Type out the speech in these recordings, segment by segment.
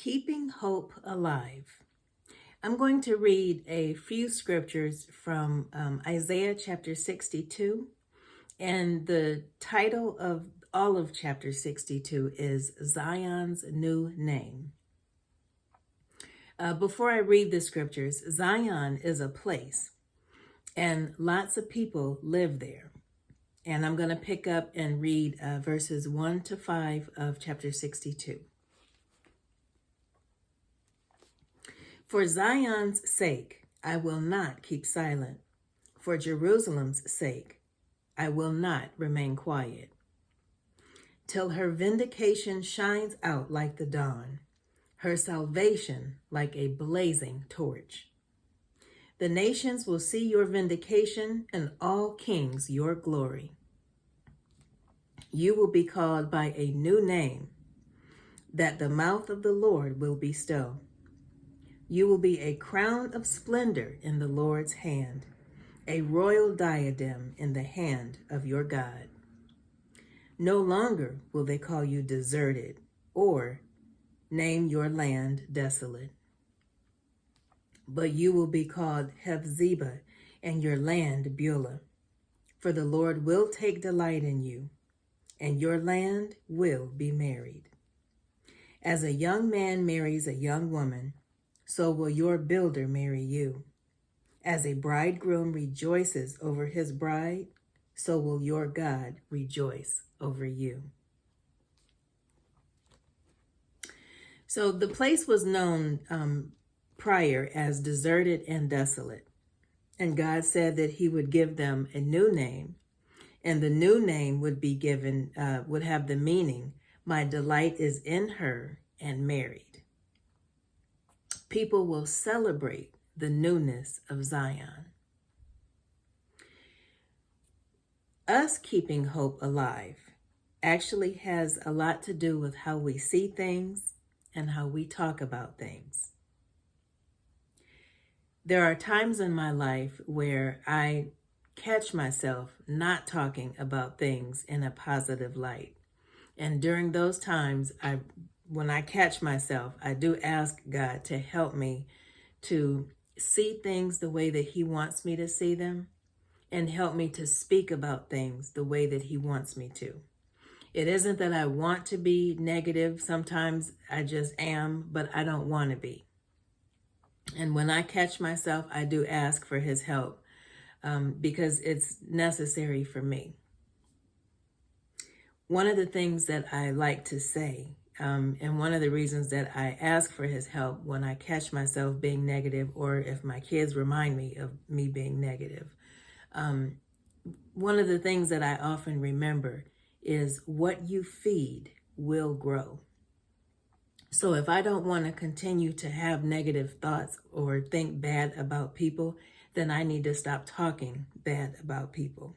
Keeping Hope Alive. I'm going to read a few scriptures from Isaiah chapter 62, and the title of all of chapter 62 is Zion's New Name. Before I read the scriptures, Zion is a place, and lots of people live there. And I'm going to pick up and read verses 1 to 5 of chapter 62. For Zion's sake, I will not keep silent. For Jerusalem's sake, I will not remain quiet. Till her vindication shines out like the dawn, her salvation like a blazing torch. The nations will see your vindication, and all kings your glory. You will be called by a new name that the mouth of the Lord will bestow. You will be a crown of splendor in the Lord's hand, a royal diadem in the hand of your God. No longer will they call you deserted or name your land desolate, but you will be called Hephzibah and your land Beulah, for the Lord will take delight in you, and your land will be married. As a young man marries a young woman, so will your builder marry you. As a bridegroom rejoices over his bride, so will your God rejoice over you. So the place was known prior as deserted and desolate. And God said that he would give them a new name. And the new name would be given, would have the meaning, my delight is in her and married. People will celebrate the newness of Zion. Us keeping hope alive actually has a lot to do with how we see things and how we talk about things. There are times in my life where I catch myself not talking about things in a positive light. And during those times, when I catch myself, I do ask God to help me to see things the way that he wants me to see them, and help me to speak about things the way that he wants me to. It isn't that I want to be negative. Sometimes I just am, but I don't want to be. And when I catch myself, I do ask for his help because it's necessary for me. One of the things that I like to say, and one of the reasons that I ask for his help when I catch myself being negative, or if my kids remind me of me being negative, one of the things that I often remember is what you feed will grow. So if I don't want to continue to have negative thoughts or think bad about people, then I need to stop talking bad about people.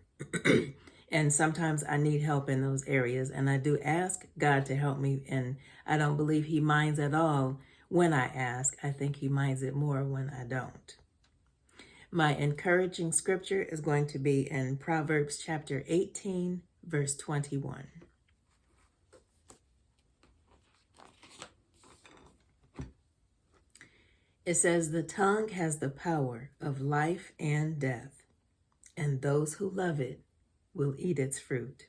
And sometimes I need help in those areas, and I do ask God to help me, and I don't believe he minds at all when I ask. I think he minds it more when I don't. My encouraging scripture is going to be in Proverbs chapter 18, verse 21. It says, the tongue has the power of life and death, and those who love it will eat its fruit.